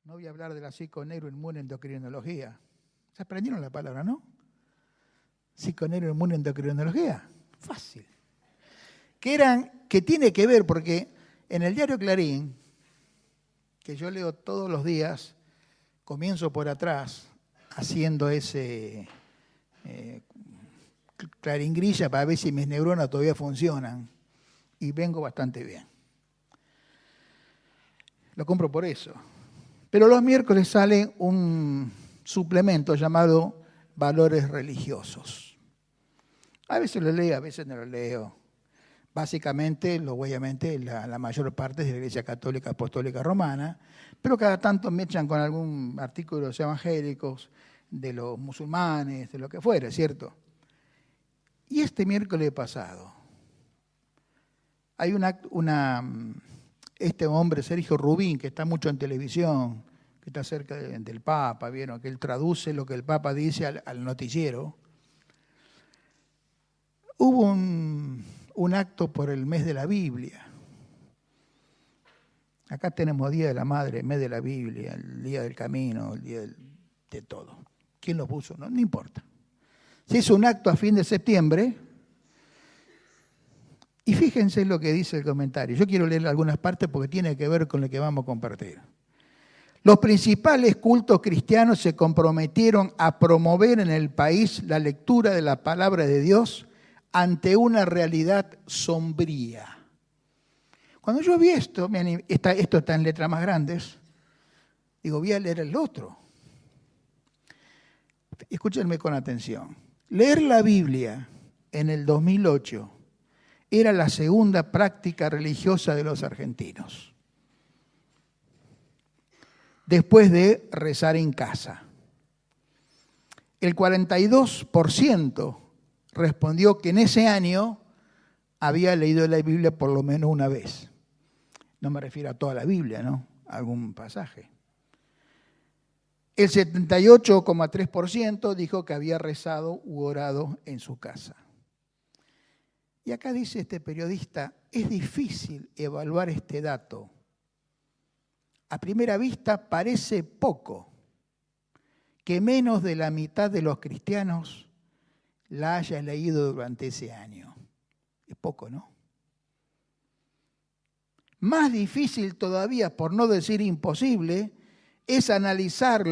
No voy a hablar de la psiconeuroinmunendocrinología. ¿Se aprendieron la palabra, no? Psiconeuroinmunendocrinología. Fácil. Que tiene que ver, porque en el diario Clarín, que yo leo todos los días, comienzo por atrás, haciendo ese Clarín grilla para ver si mis neuronas todavía funcionan. Y vengo bastante bien. Lo compro por eso. Pero los miércoles sale un suplemento llamado Valores Religiosos. A veces lo leo, a veces no lo leo. Básicamente, obviamente, la mayor parte es de la Iglesia Católica Apostólica Romana, pero cada tanto me echan con algún artículo de los evangélicos, de los musulmanes, de lo que fuera, ¿cierto? Y este miércoles pasado, hay este hombre, Sergio Rubín, que está mucho en televisión, que está cerca del Papa, ¿vieron? Que él traduce lo que el Papa dice al noticiero. Hubo un acto por el mes de la Biblia. Acá tenemos Día de la Madre, mes de la Biblia, el Día del Camino, el Día de todo. ¿Quién lo puso? No importa. Se hizo un acto a fin de septiembre. Y fíjense lo que dice el comentario. Yo quiero leer algunas partes porque tiene que ver con lo que vamos a compartir. Los principales cultos cristianos se comprometieron a promover en el país la lectura de la palabra de Dios ante una realidad sombría. Cuando yo vi esto está en letras más grandes, digo, voy a leer el otro. Escúchenme con atención. Leer la Biblia en el 2008 era la segunda práctica religiosa de los argentinos, después de rezar en casa. El 42% respondió que en ese año había leído la Biblia por lo menos una vez. No me refiero a toda la Biblia, ¿no? A algún pasaje. El 78,3% dijo que había rezado u orado en su casa. Y acá dice este periodista, es difícil evaluar este dato. A primera vista parece poco que menos de la mitad de los cristianos la haya leído durante ese año. Es poco, ¿no? Más difícil todavía, por no decir imposible, es analizar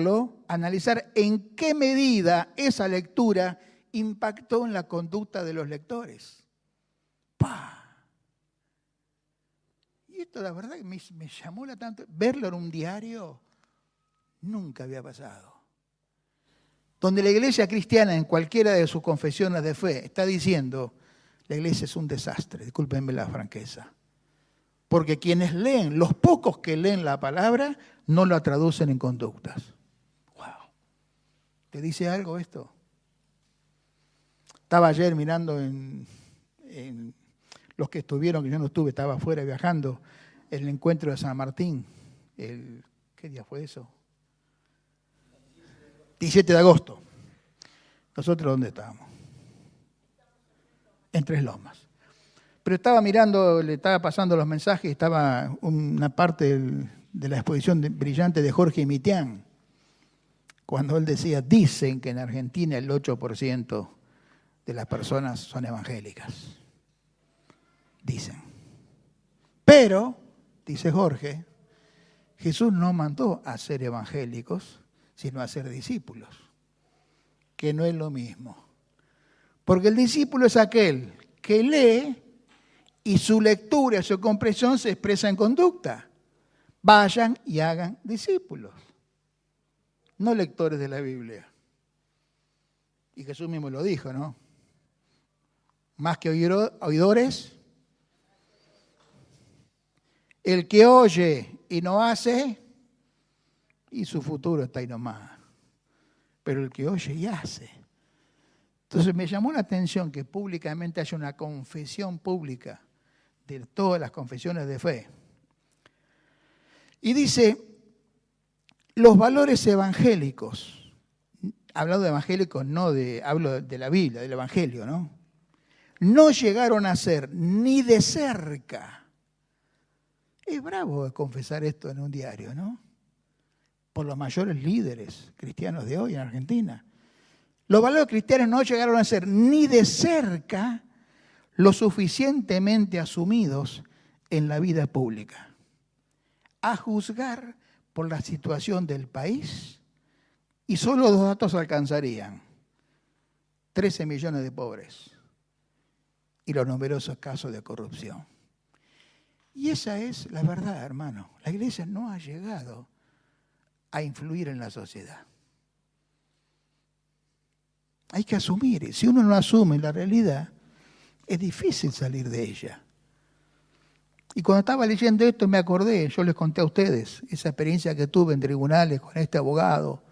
en qué medida esa lectura impactó en la conducta de los lectores. ¡Pah! Y esto la verdad que me llamó la tanto. Verlo en un diario nunca había pasado. Donde la iglesia cristiana en cualquiera de sus confesiones de fe está diciendo, la iglesia es un desastre, discúlpenme la franqueza. Porque quienes leen, los pocos que leen la palabra, no la traducen en conductas. ¡Wow! ¿Te dice algo esto? Estaba ayer mirando en los que estuvieron, que yo no estuve, estaba afuera viajando, el encuentro de San Martín. ¿Qué día fue eso? 17 de agosto. ¿Nosotros dónde estábamos? En Tres Lomas. Pero estaba mirando, le estaba pasando los mensajes, estaba una parte de la exposición brillante de Jorge Mitián, cuando él decía, dicen que en Argentina el 8% de las personas son evangélicas. Dicen. Pero, dice Jorge, Jesús no mandó a ser evangélicos, sino a ser discípulos, que no es lo mismo. Porque el discípulo es aquel que lee y su lectura, su comprensión se expresa en conducta. Vayan y hagan discípulos, no lectores de la Biblia. Y Jesús mismo lo dijo, ¿no? Más que oidores, el que oye y no hace, y su futuro está ahí nomás. Pero el que oye y hace. Entonces me llamó la atención que públicamente haya una confesión pública de todas las confesiones de fe. Y dice, los valores evangélicos, hablando de evangélicos, hablo de la Biblia, del Evangelio, ¿no? No llegaron a ser ni de cerca. Es bravo confesar esto en un diario, ¿no? por los mayores líderes cristianos de hoy en Argentina. Los valores cristianos no llegaron a ser ni de cerca lo suficientemente asumidos en la vida pública. A juzgar por la situación del país, y solo dos datos alcanzarían: 13 millones de pobres y los numerosos casos de corrupción. Y esa es la verdad, hermano. La iglesia no ha llegado a influir en la sociedad. Hay que asumir. Si uno no asume la realidad, es difícil salir de ella. Y cuando estaba leyendo esto me acordé, yo les conté a ustedes, esa experiencia que tuve en tribunales con este abogado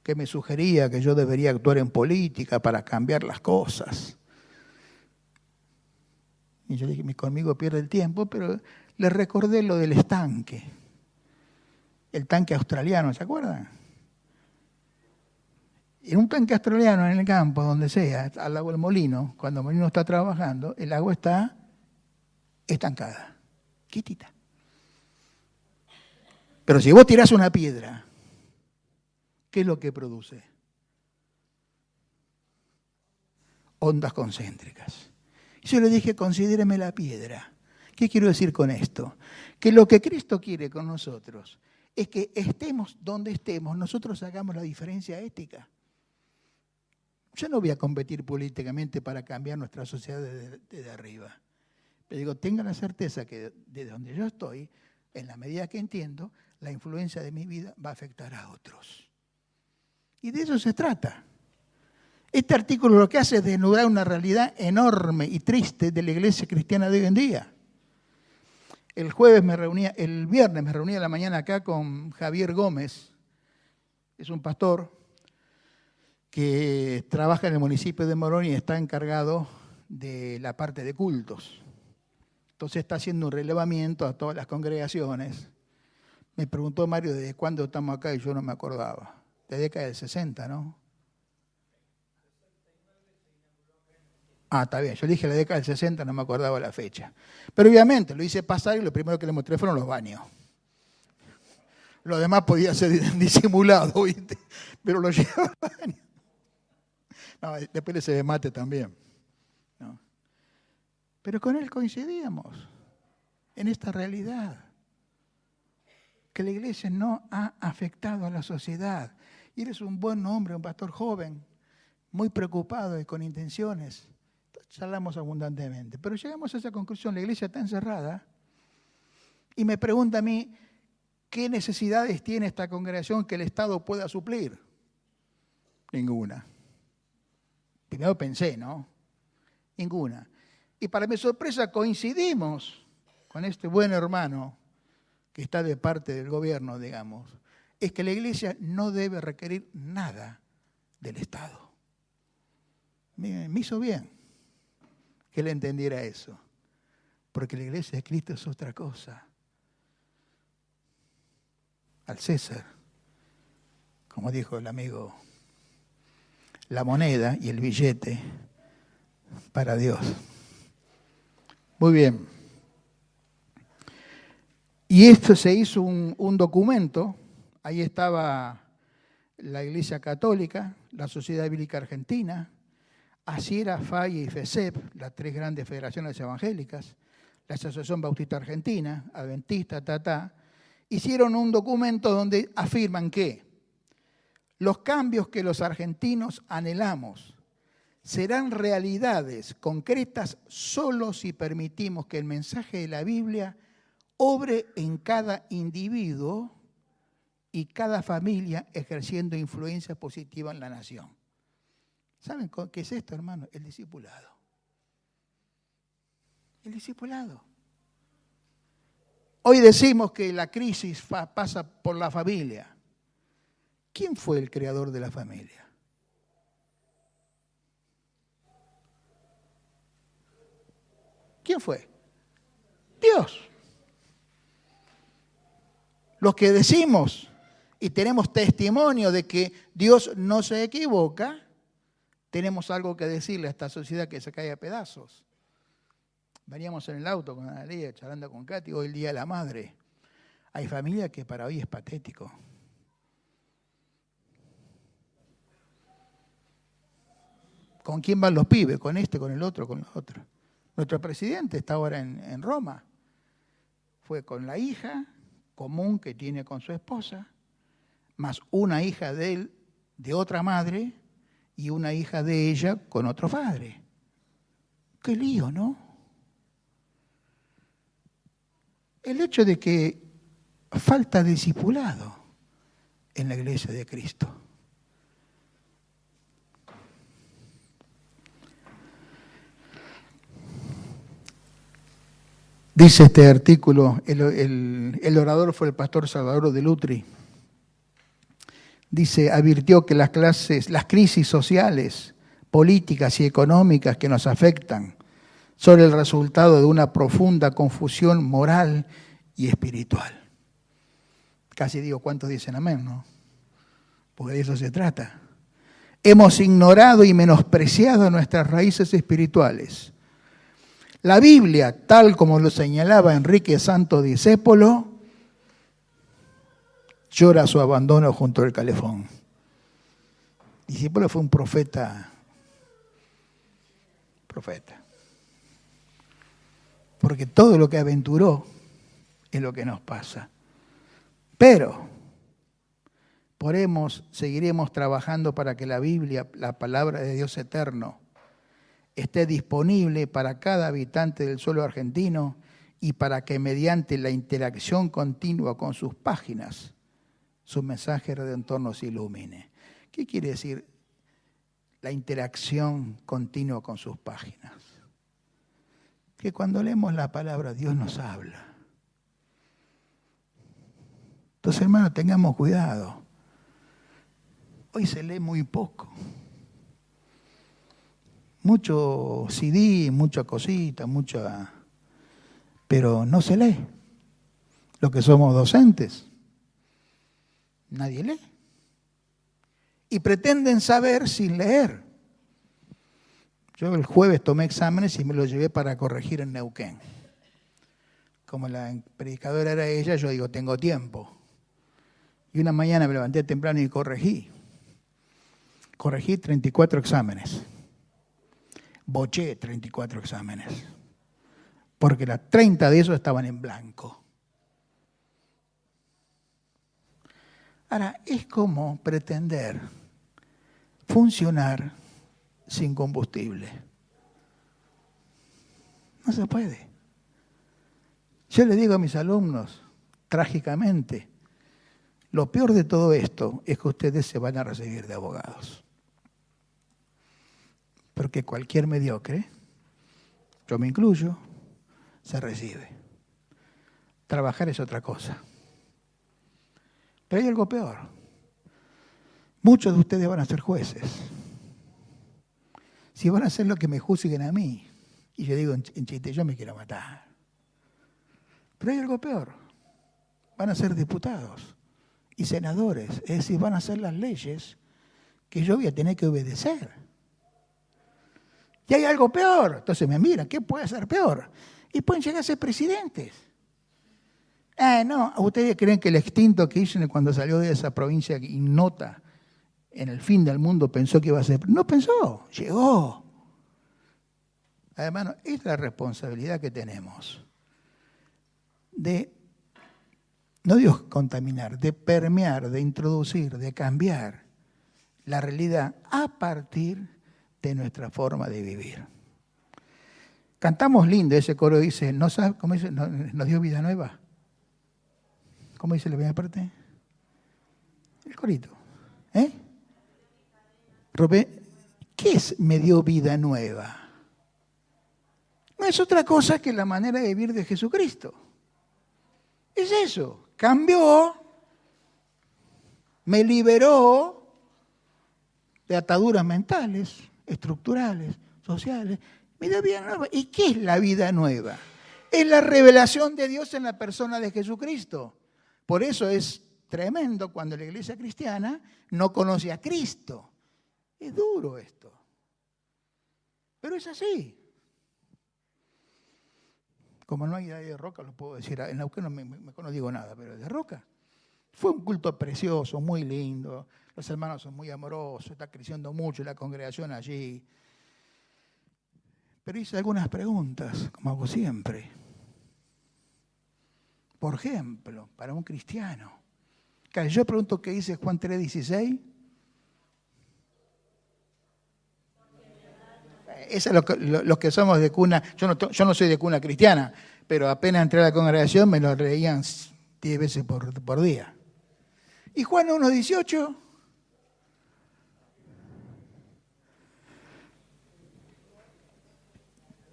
que me sugería que yo debería actuar en política para cambiar las cosas. Y yo dije, conmigo pierde el tiempo, pero le recordé lo del estanque. El tanque australiano, ¿se acuerdan? En un tanque australiano, en el campo, donde sea, al lado del molino, cuando el molino está trabajando, el agua está estancada, quietita. Pero si vos tirás una piedra, ¿qué es lo que produce? Ondas concéntricas. Y yo le dije, considéreme la piedra. ¿Qué quiero decir con esto? Que lo que Cristo quiere con nosotros es que estemos donde estemos, nosotros hagamos la diferencia ética. Yo no voy a competir políticamente para cambiar nuestra sociedad desde arriba. Pero digo, tenga la certeza que desde donde yo estoy, en la medida que entiendo, la influencia de mi vida va a afectar a otros. Y de eso se trata. Este artículo lo que hace es desnudar una realidad enorme y triste de la iglesia cristiana de hoy en día. El viernes me reuní a la mañana acá con Javier Gómez, es un pastor que trabaja en el municipio de Morón y está encargado de la parte de cultos. Entonces está haciendo un relevamiento a todas las congregaciones. Me preguntó Mario, ¿desde cuándo estamos acá? Y yo no me acordaba. De década del 60, ¿no? Ah, está bien. Yo dije la década del 60, no me acordaba la fecha. Pero obviamente lo hice pasar y lo primero que le mostré fueron los baños. Lo demás podía ser disimulado, ¿viste? Pero lo llevaba al baño. No, después ese de mate también. ¿No? Pero con él coincidíamos en esta realidad. Que la iglesia no ha afectado a la sociedad. Y eres un buen hombre, un pastor joven, muy preocupado y con intenciones. Charlamos abundantemente. Pero llegamos a esa conclusión, la iglesia está encerrada. Y me pregunta a mí, ¿qué necesidades tiene esta congregación que el Estado pueda suplir? Ninguna. Primero pensé, ¿no? Ninguna. Y para mi sorpresa coincidimos con este buen hermano que está de parte del gobierno, digamos, es que la iglesia no debe requerir nada del Estado. Me hizo bien que él entendiera eso, porque la iglesia de Cristo es otra cosa. Al César, como dijo el amigo, la moneda y el billete para Dios. Muy bien. Y esto se hizo un documento, ahí estaba la Iglesia Católica, la Sociedad Bíblica Argentina, ASIERA, FAI y FECEP, las tres grandes federaciones evangélicas, la Asociación Bautista Argentina, Adventista, hicieron un documento donde afirman que los cambios que los argentinos anhelamos serán realidades concretas solo si permitimos que el mensaje de la Biblia obre en cada individuo y cada familia ejerciendo influencia positiva en la nación. ¿Saben qué es esto, hermano? El discipulado. El discipulado. Hoy decimos que la crisis pasa por la familia. ¿Quién fue el creador de la familia? ¿Quién fue? Dios. Los que decimos y tenemos testimonio de que Dios no se equivoca, tenemos algo que decirle a esta sociedad que se cae a pedazos. Veníamos en el auto con Analia, charlando con Katy, hoy el Día de la Madre. Hay familias que para hoy es patético. ¿Con quién van los pibes? Con este, con el otro, con el otro. Nuestro presidente está ahora en Roma. Fue con la hija común que tiene con su esposa, más una hija de él, de otra madre, y una hija de ella con otro padre. Qué lío, ¿no? El hecho de que falta discipulado en la iglesia de Cristo. Dice este artículo, el orador fue el pastor Salvador de Lutri. Dice, advirtió que las crisis sociales, políticas y económicas que nos afectan son el resultado de una profunda confusión moral y espiritual. Casi digo, ¿cuántos dicen amén, no? Porque de eso se trata. Hemos ignorado y menospreciado nuestras raíces espirituales. La Biblia, tal como lo señalaba Enrique Santo Discépolo, llora su abandono junto al calefón. Discépolo fue un profeta. Porque todo lo que aventuró es lo que nos pasa. Pero seguiremos trabajando para que la Biblia, la palabra de Dios eterno, esté disponible para cada habitante del suelo argentino y para que mediante la interacción continua con sus páginas, su mensaje redentor nos ilumine. ¿Qué quiere decir la interacción continua con sus páginas? Que cuando leemos la palabra, Dios nos habla. Entonces, hermanos, tengamos cuidado. Hoy se lee muy poco. Mucho CD, mucha cosita, pero no se lee. Los que somos docentes, nadie lee. Y pretenden saber sin leer. Yo el jueves tomé exámenes y me los llevé para corregir en Neuquén. Como la predicadora era ella, yo digo, tengo tiempo. Y una mañana me levanté temprano y corregí. Corregí 34 exámenes. Boché 34 exámenes. Porque las 30 de esos estaban en blanco. Ahora, es como pretender funcionar sin combustible. No se puede. Yo le digo a mis alumnos, trágicamente, lo peor de todo esto es que ustedes se van a recibir de abogados. Porque cualquier mediocre, yo me incluyo, se recibe. Trabajar es otra cosa. Pero hay algo peor. Muchos de ustedes van a ser jueces. Si van a hacer lo que me juzguen a mí, y yo digo en chiste, yo me quiero matar. Pero hay algo peor. Van a ser diputados y senadores. Es decir, van a hacer las leyes que yo voy a tener que obedecer. Y hay algo peor. Entonces me miran, ¿qué puede ser peor? Y pueden llegar a ser presidentes. No, ¿ustedes creen que el extinto Kirchner cuando salió de esa provincia ignota en el fin del mundo pensó que iba a ser? No pensó, llegó. Además, es la responsabilidad que tenemos de, no digo contaminar, de permear, de introducir, de cambiar la realidad a partir de nuestra forma de vivir. Cantamos lindo, ese coro dice, ¿no sabe cómo dice? Nos dio vida nueva. ¿Cómo dice la primera parte? El corito. ¿Qué es me dio vida nueva? No es otra cosa que la manera de vivir de Jesucristo. Es eso. Cambió, me liberó de ataduras mentales, estructurales, sociales. Me dio vida nueva. ¿Y qué es la vida nueva? Es la revelación de Dios en la persona de Jesucristo. Por eso es tremendo cuando la iglesia cristiana no conoce a Cristo. Es duro esto. Pero es así. Como no hay de Roca, lo puedo decir. En Neuquén no digo nada, pero de Roca. Fue un culto precioso, muy lindo. Los hermanos son muy amorosos, está creciendo mucho la congregación allí. Pero hice algunas preguntas, como hago siempre. Por ejemplo, para un cristiano. Claro, yo pregunto qué dice Juan 3:16. Eso es lo que somos de cuna. Yo no soy de cuna cristiana, pero apenas entré a la congregación me lo leían 10 veces por día. Y Juan 1:18.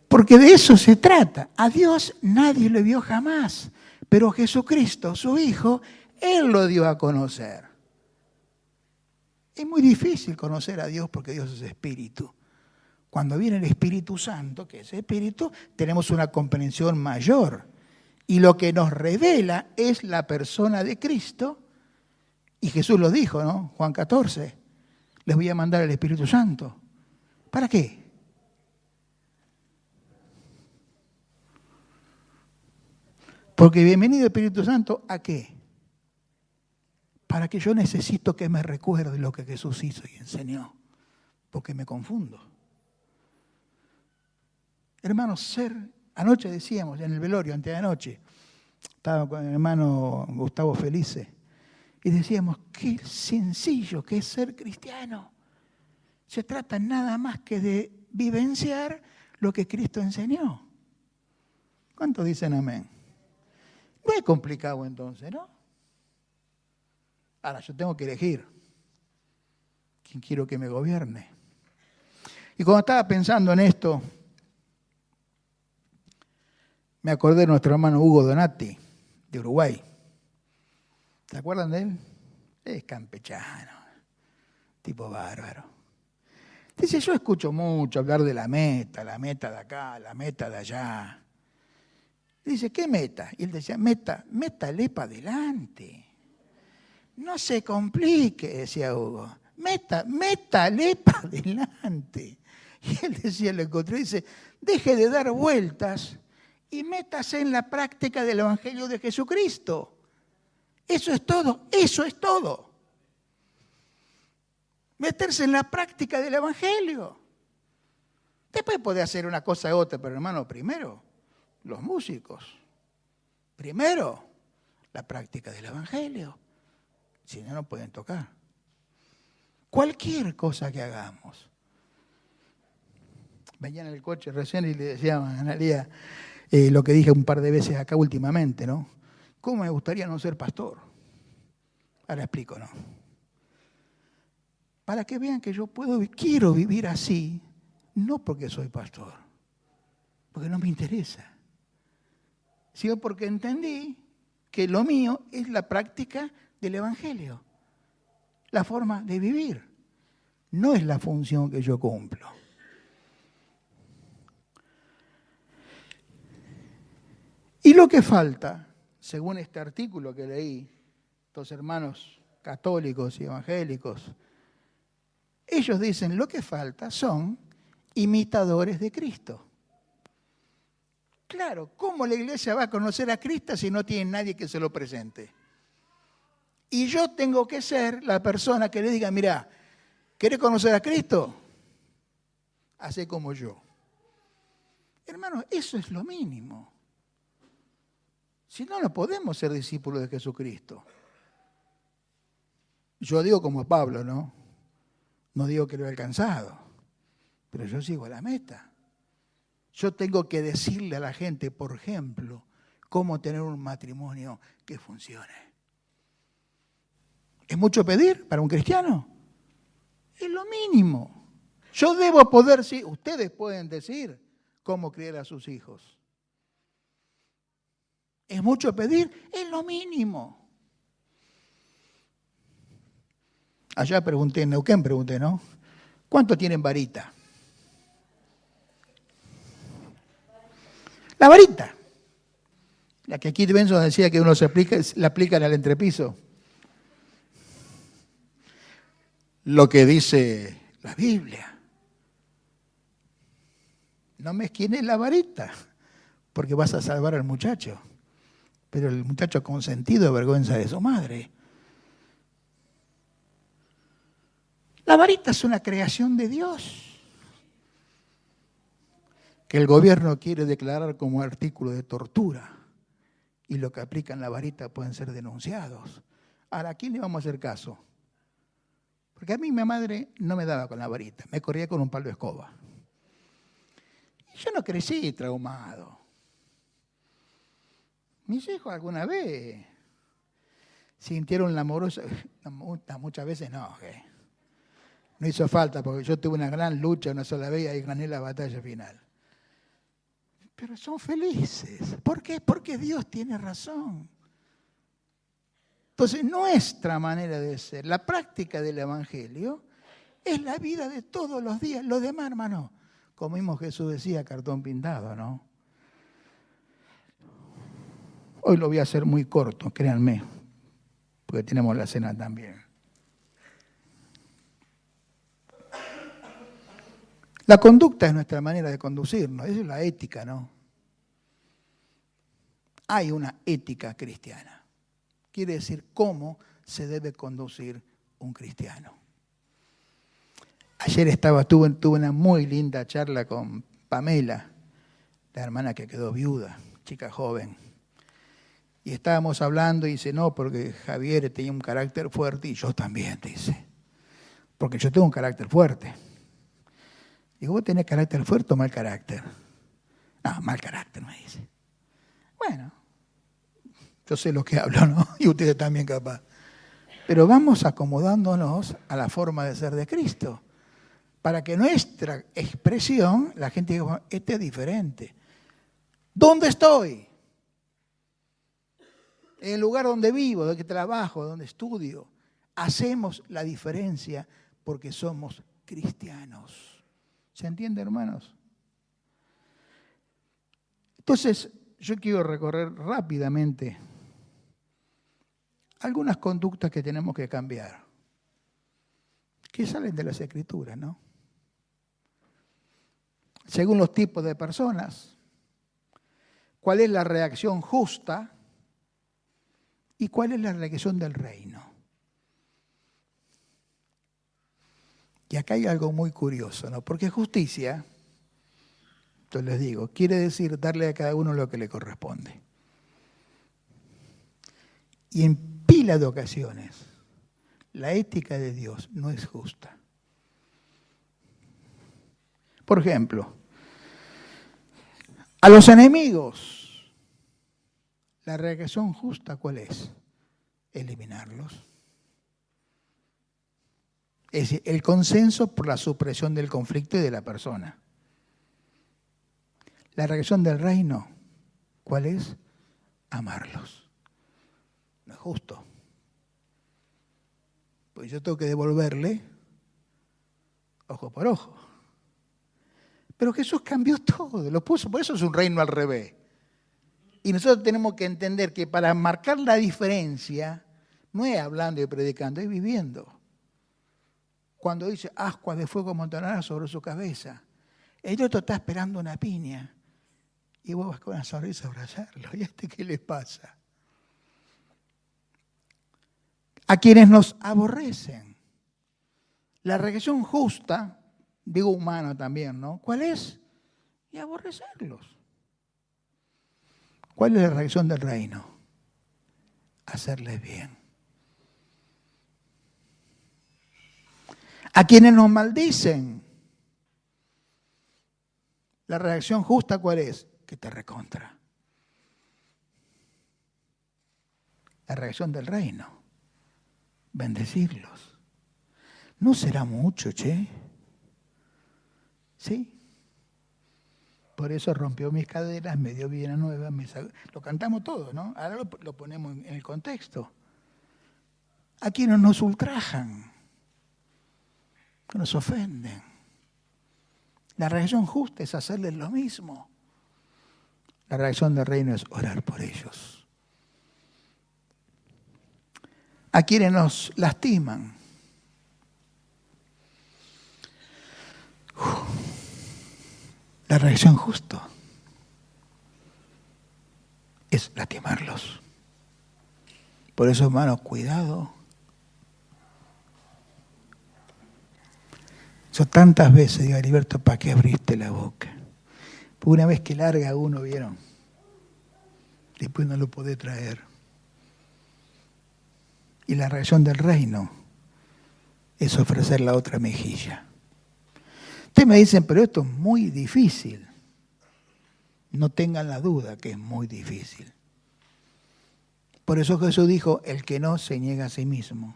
Porque de eso se trata. A Dios nadie lo vio jamás, pero Jesucristo, su Hijo, Él lo dio a conocer. Es muy difícil conocer a Dios porque Dios es espíritu. Cuando viene el Espíritu Santo, que es espíritu, tenemos una comprensión mayor. Y lo que nos revela es la persona de Cristo. Y Jesús lo dijo, ¿no? Juan 14. Les voy a mandar el Espíritu Santo. ¿Para qué? Porque bienvenido Espíritu Santo, ¿a qué? Para que yo necesito que me recuerde lo que Jesús hizo y enseñó. Porque me confundo. Hermanos, anoche decíamos, en el velorio, antes de anoche, estaba con el hermano Gustavo Felice, y decíamos, qué sencillo que es ser cristiano. Se trata nada más que de vivenciar lo que Cristo enseñó. ¿Cuántos dicen amén? No es complicado entonces, ¿no? Ahora, yo tengo que elegir quién quiero que me gobierne. Y cuando estaba pensando en esto, me acordé de nuestro hermano Hugo Donati, de Uruguay. ¿Se acuerdan de él? Es campechano, tipo bárbaro. Dice, yo escucho mucho hablar de la meta de acá, la meta de allá. Dice, ¿qué meta? Y él decía, métale para adelante. No se complique, decía Hugo. Métale para adelante. Y él decía, lo encontró, dice, deje de dar vueltas y métase en la práctica del Evangelio de Jesucristo. Eso es todo, eso es todo. Meterse en la práctica del Evangelio. Después puede hacer una cosa u otra, pero hermano, primero, los músicos. Primero, la práctica del Evangelio. Si no, no pueden tocar. Cualquier cosa que hagamos. Venía en el coche recién y le decía a Analía lo que dije un par de veces acá últimamente, ¿no? ¿Cómo me gustaría no ser pastor? Ahora explico, ¿no? Para que vean que yo quiero vivir así, no porque soy pastor, porque no me interesa, sino porque entendí que lo mío es la práctica del Evangelio, la forma de vivir, no es la función que yo cumplo. Y lo que falta, según este artículo que leí, estos hermanos católicos y evangélicos, ellos dicen lo que falta son imitadores de Cristo. Claro, ¿cómo la iglesia va a conocer a Cristo si no tiene nadie que se lo presente? Y yo tengo que ser la persona que le diga, mira, ¿querés conocer a Cristo? Hacé como yo. Hermano, eso es lo mínimo. Si no, no podemos ser discípulos de Jesucristo. Yo digo como Pablo, ¿no? No digo que lo he alcanzado, pero yo sigo a la meta. Yo tengo que decirle a la gente, por ejemplo, cómo tener un matrimonio que funcione. ¿Es mucho pedir para un cristiano? Es lo mínimo. Yo debo poder, sí, ustedes pueden decir cómo criar a sus hijos. ¿Es mucho pedir? Es lo mínimo. Allá pregunté, en Neuquén pregunté, ¿no? ¿Cuánto tienen varita? La varita. La que aquí Benson decía que uno la aplica al entrepiso. Lo que dice la Biblia. No mezquines la varita, porque vas a salvar al muchacho. Pero el muchacho consentido avergüenza de su madre. La varita es una creación de Dios. que el gobierno quiere declarar como artículo de tortura y lo que aplican la varita pueden ser denunciados. Ahora, ¿a quién le vamos a hacer caso? Porque a mí mi madre no me daba con la varita, me corría con un palo de escoba. Y yo no crecí traumado. Mis hijos alguna vez sintieron la amorosa, muchas veces no, no hizo falta porque yo tuve una gran lucha una sola vez y gané la batalla final. Pero son felices. ¿Por qué? Porque Dios tiene razón. Entonces, nuestra manera de ser, la práctica del Evangelio, es la vida de todos los días. Lo demás, hermano, como mismo Jesús decía, cartón pintado, ¿no? Hoy lo voy a hacer muy corto, créanme, porque tenemos la cena también. La conducta es nuestra manera de conducirnos, esa es la ética, ¿no? Hay una ética cristiana. Quiere decir cómo se debe conducir un cristiano. Ayer tuve una muy linda charla con Pamela, la hermana que quedó viuda, chica joven. Y estábamos hablando y dice, no, porque Javier tenía un carácter fuerte y yo también, dice. Porque yo tengo un carácter fuerte. Digo, ¿vos tenés carácter fuerte o mal carácter? No, mal carácter, me dice. Bueno, yo sé lo que hablo, ¿no? Y ustedes también capaz. Pero vamos acomodándonos a la forma de ser de Cristo, para que nuestra expresión, la gente diga, este es diferente. ¿Dónde estoy? En el lugar donde vivo, donde trabajo, donde estudio. Hacemos la diferencia porque somos cristianos. ¿Se entiende, hermanos? Entonces, yo quiero recorrer rápidamente algunas conductas que tenemos que cambiar, que salen de las Escrituras, ¿no? Según los tipos de personas, cuál es la reacción justa y cuál es la reacción del reino. Y acá hay algo muy curioso, ¿no? Porque justicia, yo les digo, quiere decir darle a cada uno lo que le corresponde. Y en pila de ocasiones, la ética de Dios no es justa. Por ejemplo, a los enemigos, la reacción justa, ¿cuál es? Eliminarlos. Es decir, el consenso por la supresión del conflicto y de la persona. La reacción del reino, ¿cuál es? Amarlos. No es justo. Pues yo tengo que devolverle ojo por ojo. Pero Jesús cambió todo, lo puso, por eso es un reino al revés. Y nosotros tenemos que entender que para marcar la diferencia, no es hablando y predicando, es viviendo. Cuando dice, ascuas de fuego montonará sobre su cabeza, el otro está esperando una piña. Y vos vas con una sonrisa a abrazarlo. ¿Y a este qué le pasa? A quienes nos aborrecen. La reacción justa, digo humana también, ¿no? ¿Cuál es? Y aborrecerlos. ¿Cuál es la reacción del reino? Hacerles bien. A quienes nos maldicen. La reacción justa, ¿cuál es? Que te recontra. La reacción del reino. Bendecirlos. ¿No será mucho, che? ¿Sí? Por eso rompió mis caderas, me dio vida nueva, lo cantamos todo, ¿no? Ahora lo ponemos en el contexto. A quienes nos ultrajan, que nos ofenden. La reacción justa es hacerles lo mismo. La reacción del reino es orar por ellos. A quienes nos lastiman. La reacción justa es lastimarlos. Por eso, hermanos, cuidado. Yo tantas veces digo, Heriberto, ¿para qué abriste la boca? Porque una vez que larga uno, ¿vieron? Después no lo puede traer. Y la reacción del reino es ofrecer la otra mejilla. Ustedes me dicen, pero esto es muy difícil. No tengan la duda que es muy difícil. Por eso Jesús dijo, el que no se niega a sí mismo,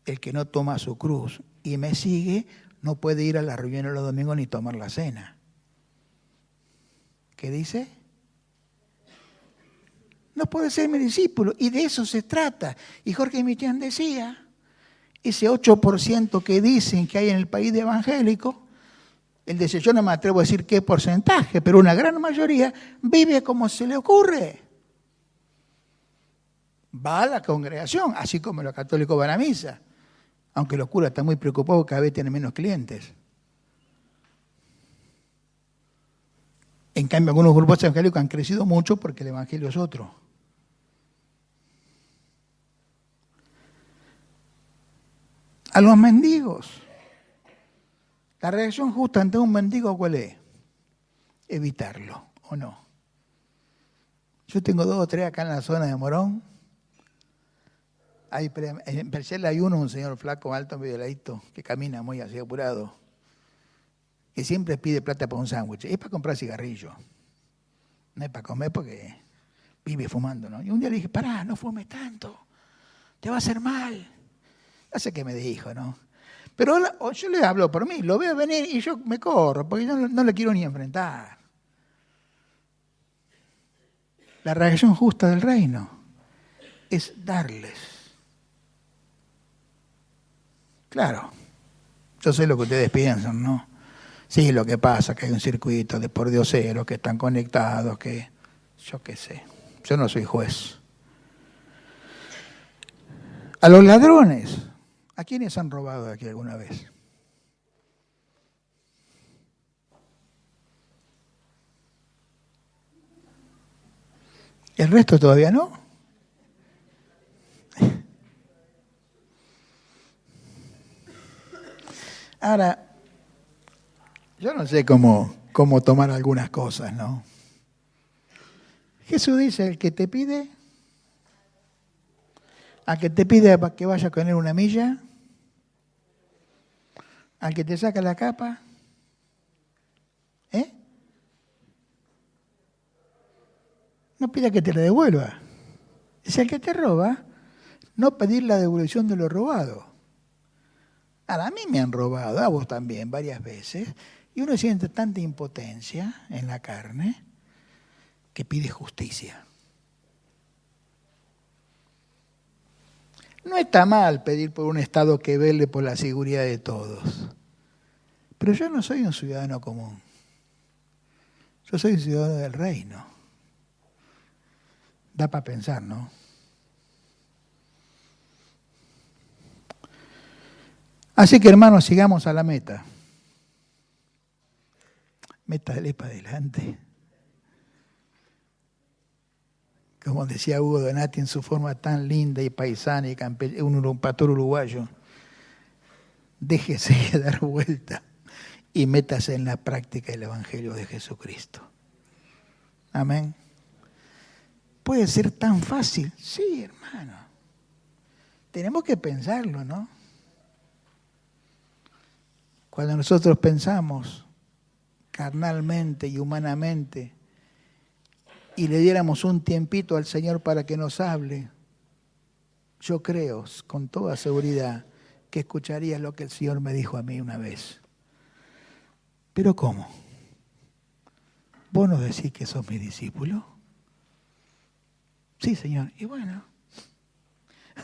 el que no toma su cruz y me sigue, no puede ir a la reunión los domingos ni tomar la cena. ¿Qué dice? No puede ser mi discípulo. Y de eso se trata. Y Jorge Mitián decía, ese 8% que dicen que hay en el país de evangélicos, él dice, yo no me atrevo a decir qué porcentaje, pero una gran mayoría vive como se le ocurre. Va a la congregación, así como los católicos van a misa. Aunque los curas están muy preocupados porque cada vez tienen menos clientes. En cambio, algunos grupos evangélicos han crecido mucho porque el evangelio es otro. A los mendigos. La reacción justa ante un mendigo, ¿cuál es? Evitarlo, ¿o no? Yo tengo 2 o 3 acá en la zona de Morón. En especial hay un señor flaco, alto, medio ladito, que camina muy así apurado, que siempre pide plata para un sándwich. Es para comprar cigarrillos. No es para comer porque vive fumando, ¿no? Y un día le dije, pará, no fumes tanto, te va a hacer mal. No sé qué me dijo, ¿no? Pero yo le hablo por mí, lo veo venir y yo me corro, porque yo no le quiero ni enfrentar. La reacción justa del reino es darles. Claro, yo sé lo que ustedes piensan, ¿no? Sí, lo que pasa es que hay un circuito de pordioseros que están conectados, que yo qué sé, yo no soy juez. A los ladrones, ¿a quiénes han robado aquí alguna vez? ¿El resto todavía no? Ahora, yo no sé cómo tomar algunas cosas, ¿no? Jesús dice, el que te pide, al que te pide que vaya con él una milla, al que te saca la capa, no pida que te la devuelva. Es el que te roba, no pedir la devolución de lo robado. Ahora, a mí me han robado, a vos también, varias veces, y uno siente tanta impotencia en la carne que pide justicia. No está mal pedir por un Estado que vele por la seguridad de todos, pero yo no soy un ciudadano común. Yo soy un ciudadano del reino. Da para pensar, ¿no? Así que, hermanos, sigamos a la meta. Métale para adelante. Como decía Hugo Donati en su forma tan linda y paisana y un pastor uruguayo, déjese de dar vuelta y métase en la práctica del Evangelio de Jesucristo. Amén. ¿Puede ser tan fácil? Sí, hermano. Tenemos que pensarlo, ¿no? Cuando nosotros pensamos carnalmente y humanamente y le diéramos un tiempito al Señor para que nos hable, yo creo con toda seguridad que escucharía lo que el Señor me dijo a mí una vez. ¿Pero cómo? ¿Vos no decís que sos mi discípulo? Sí, Señor. Y bueno,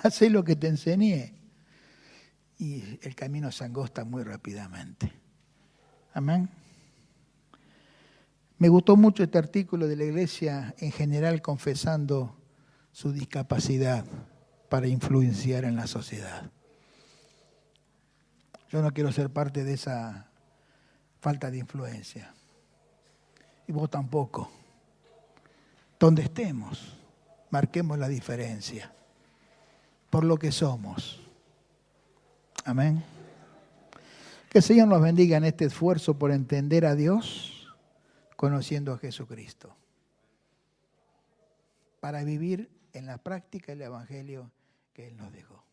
hacé lo que te enseñé. Y el camino se angosta muy rápidamente. Amén. Me gustó mucho este artículo de la iglesia en general confesando su discapacidad para influenciar en la sociedad. Yo no quiero ser parte de esa falta de influencia. Y vos tampoco. Donde estemos, marquemos la diferencia por lo que somos. Amén. Que el Señor nos bendiga en este esfuerzo por entender a Dios, conociendo a Jesucristo, para vivir en la práctica el Evangelio que Él nos dejó.